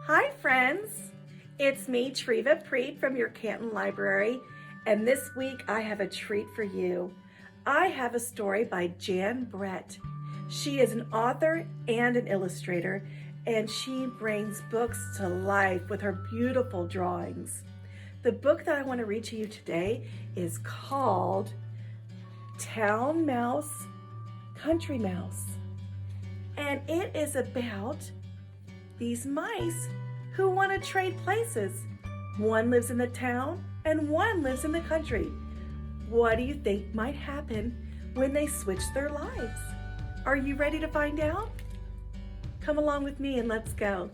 Hi friends, it's me Treva Preet from your Canton Library, and this week I have a treat for you. I have a story by Jan Brett. She is an author and an illustrator, and she brings books to life with her beautiful drawings. The book that I want to read to you today is called Town Mouse, Country Mouse, and it is about these mice who want to trade places. One lives in the town and one lives in the country. What do you think might happen when they switch their lives? Are you ready to find out? Come along with me and let's go.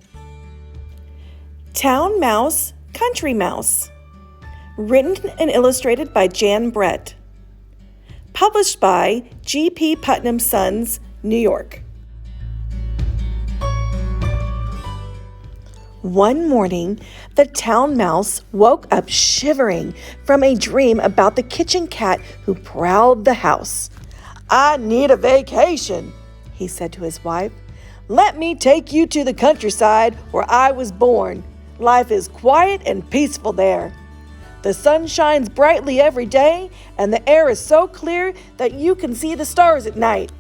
Town Mouse, Country Mouse. Written and illustrated by Jan Brett. Published by G.P. Putnam Sons, New York. One morning, the town mouse woke up shivering from a dream about the kitchen cat who prowled the house. "I need a vacation," he said to his wife. "Let me take you to the countryside where I was born. Life is quiet and peaceful there. The sun shines brightly every day, and the air is so clear that you can see the stars at night.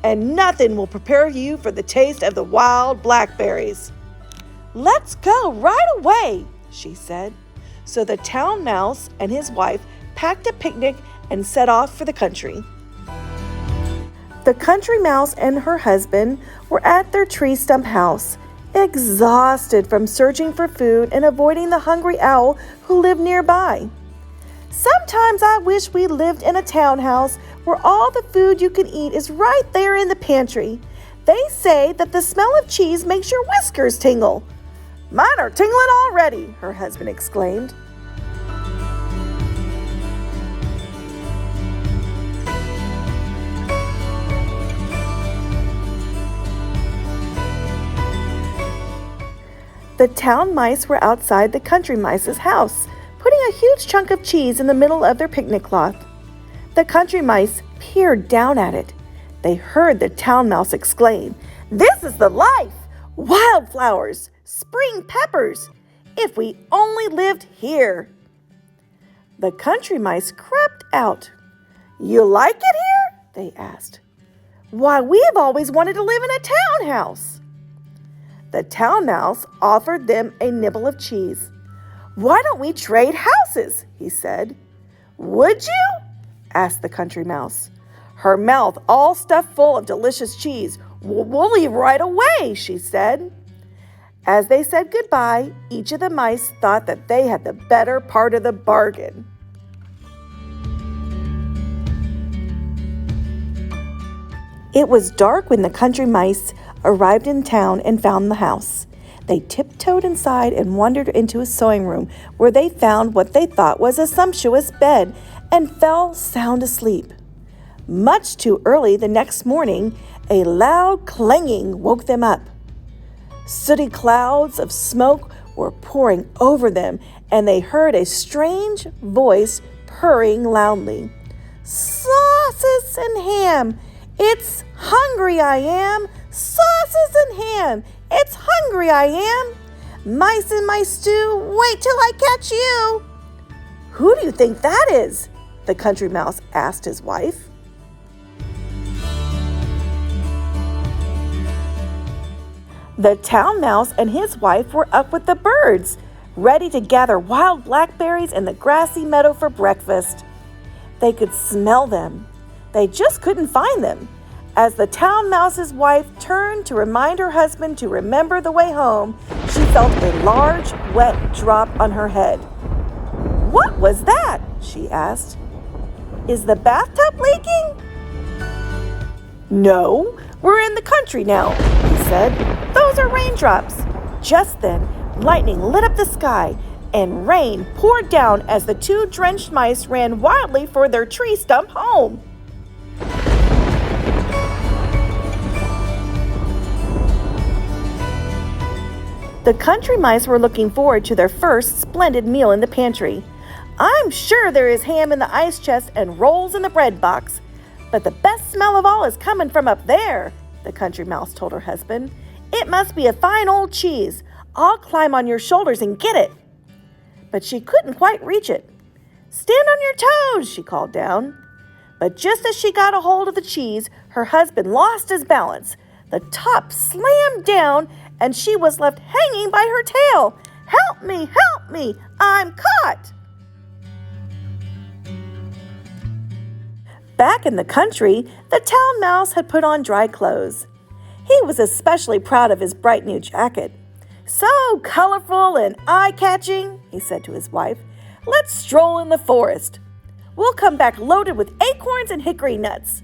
And nothing will prepare you for the taste of the wild blackberries." "Let's go right away," she said. So the town mouse and his wife packed a picnic and set off for the country. The country mouse and her husband were at their tree stump house, exhausted from searching for food and avoiding the hungry owl who lived nearby. "Sometimes I wish we lived in a townhouse where all the food you can eat is right there in the pantry. They say that the smell of cheese makes your whiskers tingle." "Mine are tingling already," her husband exclaimed. The town mice were outside the country mice's house, putting a huge chunk of cheese in the middle of their picnic cloth. The country mice peered down at it. They heard the town mouse exclaim, "This is the life! Wildflowers! Spring peppers! If we only lived here!" The country mice crept out. "You like it here?" they asked. "Why, we have always wanted to live in a townhouse." The town mouse offered them a nibble of cheese. "Why don't we trade houses?" he said. "Would you?" asked the country mouse, her mouth all stuffed full of delicious cheese. "We'll leave right away," she said. As they said goodbye, each of the mice thought that they had the better part of the bargain. It was dark when the country mice arrived in town and found the house. They tiptoed inside and wandered into a sewing room where they found what they thought was a sumptuous bed and fell sound asleep. Much too early the next morning, a loud clanging woke them up. Sooty clouds of smoke were pouring over them, and they heard a strange voice purring loudly. "Sauces and ham! It's hungry I am! Sauces and ham! It's hungry I am! Mice in my stew, wait till I catch you!" "Who do you think that is?" the country mouse asked his wife. The town mouse and his wife were up with the birds, ready to gather wild blackberries in the grassy meadow for breakfast. They could smell them. They just couldn't find them. As the town mouse's wife turned to remind her husband to remember the way home, she felt a large, wet drop on her head. "What was that?" she asked. "Is the bathtub leaking?" "No, we're in the country now," he said. "Those are raindrops." Just then, lightning lit up the sky, and rain poured down as the two drenched mice ran wildly for their tree stump home. The country mice were looking forward to their first splendid meal in the pantry. "I'm sure there is ham in the ice chest and rolls in the bread box. But the best smell of all is coming from up there," the country mouse told her husband. "It must be a fine old cheese. I'll climb on your shoulders and get it." But she couldn't quite reach it. "Stand on your toes," she called down. But just as she got a hold of the cheese, her husband lost his balance. The top slammed down, and she was left hanging by her tail. "Help me, I'm caught!" Back in the country, the town mouse had put on dry clothes. He was especially proud of his bright new jacket. "So colorful and eye-catching," he said to his wife. "Let's stroll in the forest. We'll come back loaded with acorns and hickory nuts."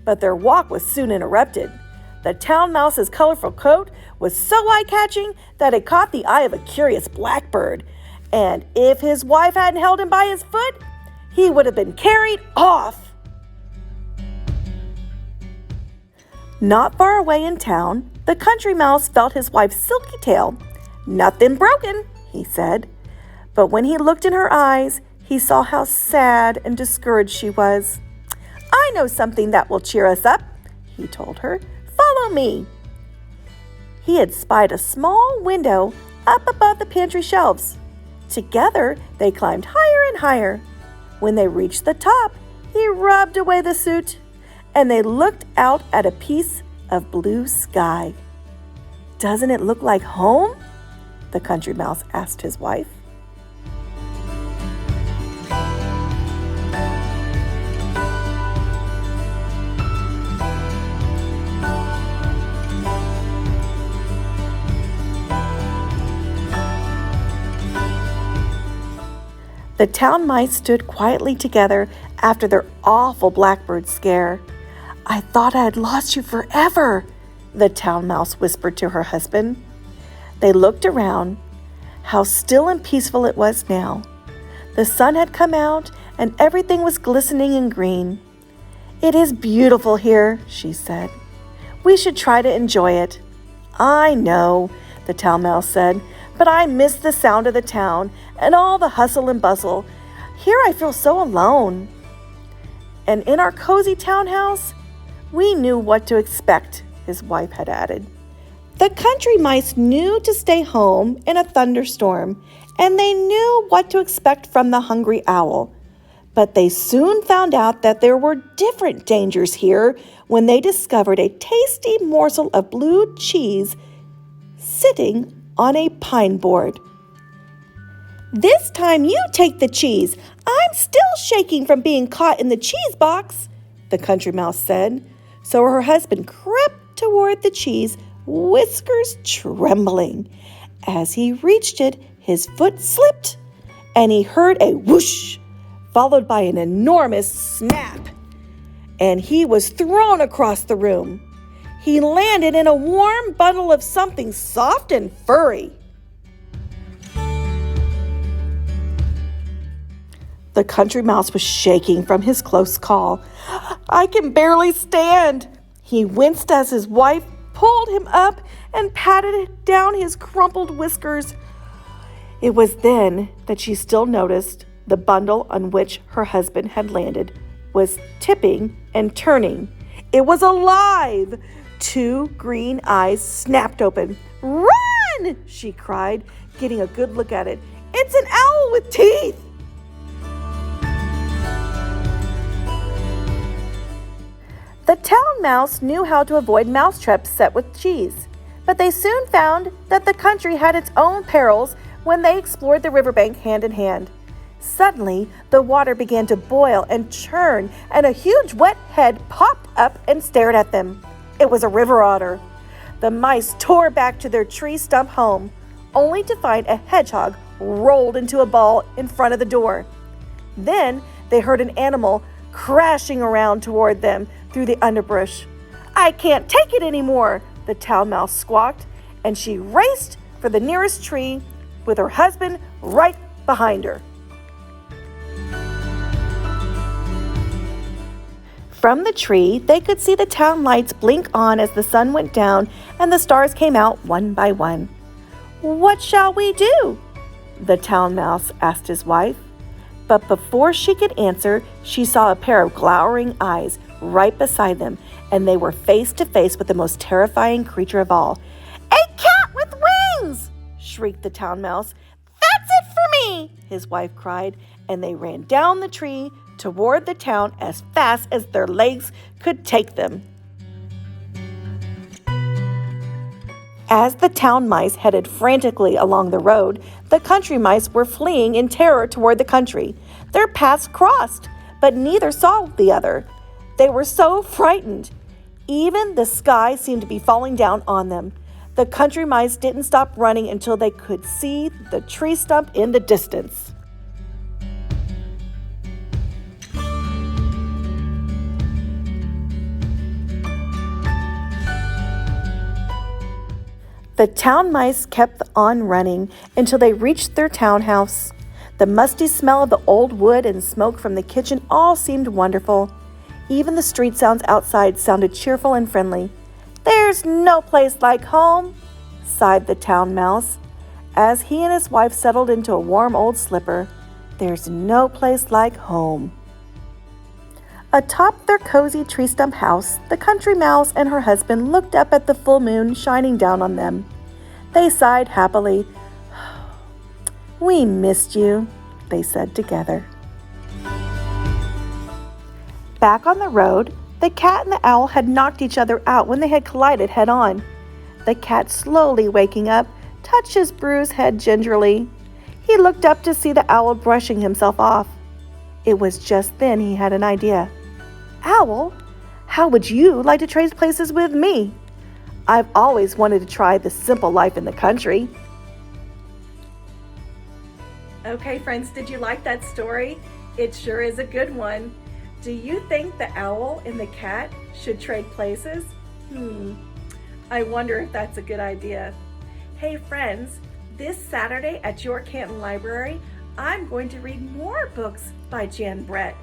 But their walk was soon interrupted. The town mouse's colorful coat was so eye-catching that it caught the eye of a curious blackbird, and if his wife hadn't held him by his foot, he would have been carried off. Not far away in town, the country mouse felt his wife's silky tail. "Nothing broken," he said. But when he looked in her eyes, he saw how sad and discouraged she was. "I know something that will cheer us up," he told her. "Follow me." He had spied a small window up above the pantry shelves. Together, they climbed higher and higher. When they reached the top, he rubbed away the soot, and they looked out at a piece of blue sky. "Doesn't it look like home?" the country mouse asked his wife. The town mice stood quietly together after their awful blackbird scare. "I thought I had lost you forever," the town mouse whispered to her husband. They looked around. How still and peaceful it was now. The sun had come out and everything was glistening and green. "It is beautiful here," she said. "We should try to enjoy it." "I know," the town mouse said, "but I miss the sound of the town and all the hustle and bustle. Here I feel so alone." "And in our cozy townhouse, we knew what to expect," his wife had added. The country mice knew to stay home in a thunderstorm, and they knew what to expect from the hungry owl. But they soon found out that there were different dangers here when they discovered a tasty morsel of blue cheese sitting on a pine board. "This time you take the cheese. I'm still shaking from being caught in the cheese box," the country mouse said. So her husband crept toward the cheese, whiskers trembling. As he reached it, his foot slipped, and he heard a whoosh, followed by an enormous snap, and he was thrown across the room. He landed in a warm bundle of something soft and furry. The country mouse was shaking from his close call. "I can barely stand." He winced as his wife pulled him up and patted down his crumpled whiskers. It was then that she still noticed the bundle on which her husband had landed was tipping and turning. It was alive! 2 green eyes snapped open. "Run!" she cried, getting a good look at it. "It's an owl with teeth!" The town mouse knew how to avoid mousetraps set with cheese, but they soon found that the country had its own perils when they explored the riverbank hand in hand. Suddenly, the water began to boil and churn, and a huge wet head popped up and stared at them. It was a river otter. The mice tore back to their tree stump home, only to find a hedgehog rolled into a ball in front of the door. Then they heard an animal crashing around toward them through the underbrush. "I can't take it anymore," the town mouse squawked, and she raced for the nearest tree with her husband right behind her. From the tree, they could see the town lights blink on as the sun went down and the stars came out one by one. "What shall we do?" the town mouse asked his wife. But before she could answer, she saw a pair of glowering eyes right beside them, and they were face to face with the most terrifying creature of all. "A cat with wings!" shrieked the town mouse. "That's it for me!" his wife cried, and they ran down the tree toward the town as fast as their legs could take them. As the town mice headed frantically along the road, the country mice were fleeing in terror toward the country. Their paths crossed, but neither saw the other. They were so frightened. Even the sky seemed to be falling down on them. The country mice didn't stop running until they could see the tree stump in the distance. The town mice kept on running until they reached their townhouse. The musty smell of the old wood and smoke from the kitchen all seemed wonderful. Even the street sounds outside sounded cheerful and friendly. "There's no place like home," sighed the town mouse, as he and his wife settled into a warm old slipper. "There's no place like home." Atop their cozy tree stump house, the country mouse and her husband looked up at the full moon shining down on them. They sighed happily. "We missed you," they said together. Back on the road, the cat and the owl had knocked each other out when they had collided head-on. The cat, slowly waking up, touched his bruised head gingerly. He looked up to see the owl brushing himself off. It was just then he had an idea. "Owl, how would you like to trade places with me? I've always wanted to try the simple life in the country." Okay, friends, did you like that story? It sure is a good one. Do you think the owl and the cat should trade places? I wonder if that's a good idea. Hey, friends, this Saturday at your Canton Library, I'm going to read more books by Jan Brett.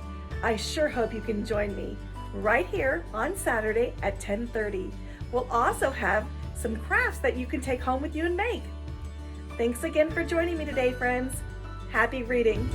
I sure hope you can join me right here on Saturday at 10:30. We'll also have some crafts that you can take home with you and make. Thanks again for joining me today, friends. Happy reading.